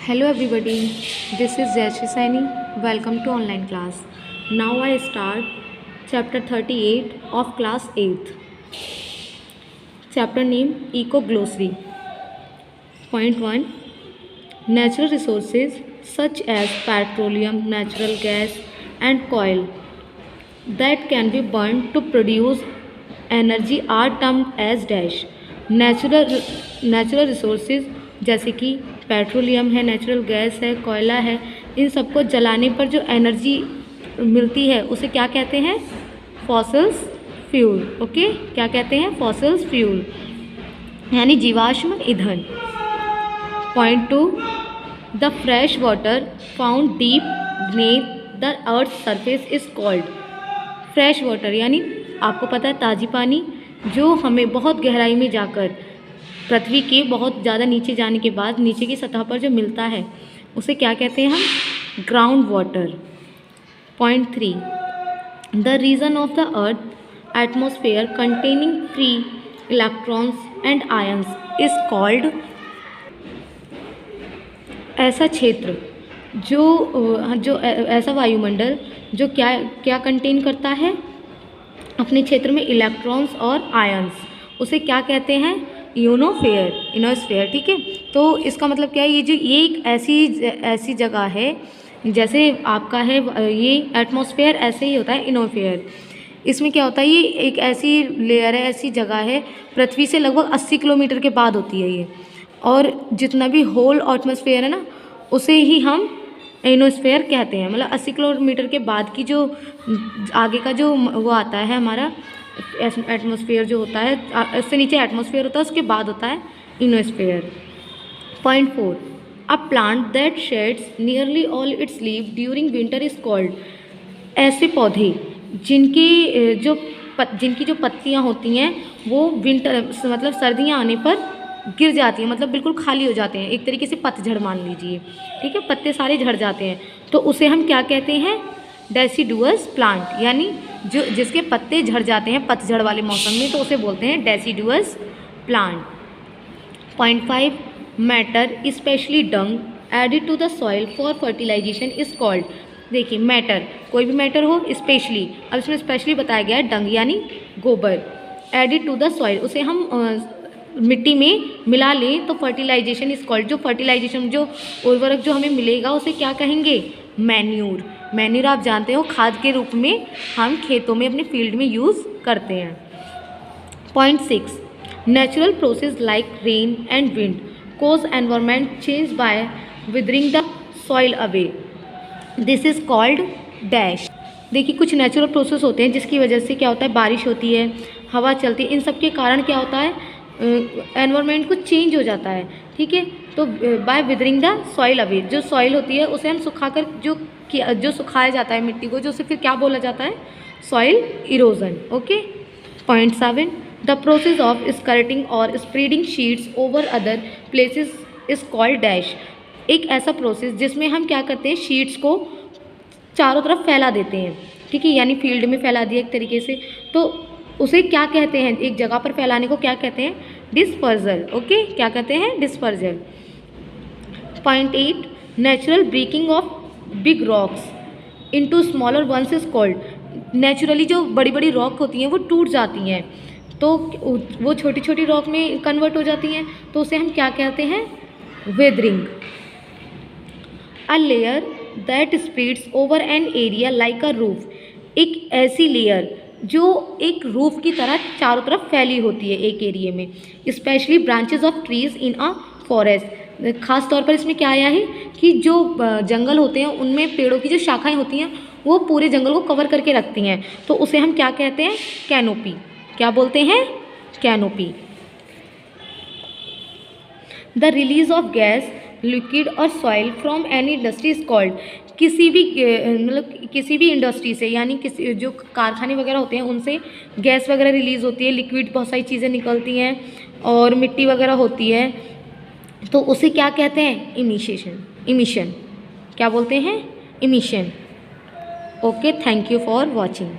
Hello everybody, this is Jayashree Saini. Welcome to online class. Now I start chapter 38 of class 8th. Chapter name Eco Glossary. Point 1. Natural resources such as petroleum, natural gas and coal that can be burned to produce energy are termed as dash. Natural resources जैसे कि petroleum है, natural gas है, कोयला है, इन सबको जलाने पर जो एनर्जी मिलती है उसे क्या कहते हैं? Fossils fuel. ओके, क्या कहते हैं? फॉसिल्स फ्यूल यानी जीवाश्म ईंधन. Point 2. The fresh water found deep beneath the earth surface is called. Fresh water यानी आपको पता है ताज़ी पानी जो हमें बहुत गहराई में जाकर पृथ्वी के बहुत ज़्यादा नीचे जाने के बाद नीचे की सतह पर जो मिलता है उसे क्या कहते हैं हम? Ground water. Point 3. The region of the earth atmosphere containing free electrons and ions is called. ऐसा क्षेत्र जो ऐसा वायुमंडल जो क्या कंटेन करता है अपने क्षेत्र में इलेक्ट्रॉन्स और आयंस, उसे क्या कहते हैं? इनोस्फेयर. ठीक है, तो इसका मतलब क्या है? ये एक ऐसी जगह है जैसे आपका है ये एटमॉस्फेयर, ऐसे ही होता है इनोस्फेयर. इसमें क्या होता है? ये एक ऐसी लेयर है, ऐसी जगह है पृथ्वी से लगभग 80 किलोमीटर के बाद होती है ये, और जितना भी होल एटमॉस्फेयर है ना उसे ही हम इनोस्फेयर कहते हैं. मतलब 80 किलोमीटर के बाद की जो आगे का जो वो आता है हमारा एटमॉस्फेयर जो होता है, उससे नीचे एटमॉस्फेयर होता है, उसके बाद होता है ionosphere. Point 4. A plant that sheds nearly all its leave during winter is called. ऐसे पौधे जिनकी जो पत्तियाँ होती हैं वो विंटर मतलब सर्दियाँ आने पर गिर जाती हैं, मतलब बिल्कुल खाली हो जाते हैं, एक तरीके से पतझड़ मान लीजिए. ठीक है, पत्ते सारे झड़ जाते हैं, तो उसे हम क्या कहते हैं? Deciduous plant. यानी जिसके पत्ते झड़ जाते हैं पतझड़ वाले मौसम में, तो उसे बोलते हैं deciduous plant. Point 5. Matter specially dung added to the soil for fertilisation is called. देखिए, मैटर, कोई भी मैटर हो, स्पेशली, अब इसमें स्पेशली बताया गया है डंग यानी गोबर, एडिड टू द सॉइल, उसे हम मिट्टी में मिला लें तो फर्टिलाइजेशन इज कॉल्ड. जो फर्टिलाइजेशन जो उर्वरक जो हमें मिलेगा उसे क्या कहेंगे? मैन्यूर. मैन्यूर आप जानते हो खाद के रूप में हम खेतों में अपने फील्ड में यूज़ करते हैं. Point 6. Natural process like rain and wind cause environment change by weathering the soil away. This is called dash. देखिए, कुछ नेचुरल प्रोसेस होते हैं जिसकी वजह से क्या होता है? बारिश होती है, हवा चलती है, इन सब के कारण क्या होता है? एनवायरनमेंट कुछ चेंज हो जाता है. ठीक है, तो by weathering the soil away, जो सॉइल होती है उसे हम सुखाकर जो सुखाया जाता है मिट्टी को, जो उसे फिर क्या बोला जाता है? Soil erosion. Okay. Point 7. The process of skirting और spreading sheets over other places is called dash. एक ऐसा प्रोसेस जिसमें हम क्या करते हैं? शीट्स को चारों तरफ फैला देते हैं. ठीक है, यानी फील्ड में फैला दिया एक तरीके से, तो उसे क्या कहते हैं? एक जगह पर फैलाने को क्या कहते हैं? डिस्पर्जल. ओके, क्या कहते हैं? Dispersal. Point 8. Natural breaking off big rocks into smaller ones is called. Naturally जो बड़ी बड़ी रॉक होती हैं वो टूट जाती हैं, तो वो छोटी छोटी रॉक में कन्वर्ट हो जाती हैं, तो उसे हम क्या कहते हैं? Weathering. A layer that spreads over an area like a roof. एक ऐसी लेयर जो एक रूफ की तरह चारों तरफ फैली होती है एक एरिया में. Specially branches of trees in a forest. खास तौर पर इसमें क्या आया है कि जो जंगल होते हैं उनमें पेड़ों की जो शाखाएं होती हैं वो पूरे जंगल को कवर करके रखती हैं, तो उसे हम क्या कहते हैं? कैनोपी. क्या बोलते हैं? Canopy. The release of gas, liquid और soil from any industry is called. किसी भी इंडस्ट्री से, यानी किसी जो कारखाने वगैरह होते हैं उनसे गैस वगैरह रिलीज़ होती है, लिक्विड बहुत सारी चीज़ें निकलती हैं और मिट्टी वगैरह होती है, तो उसे क्या कहते हैं? इमिशन. क्या बोलते हैं? Emission. Okay, thank you for watching.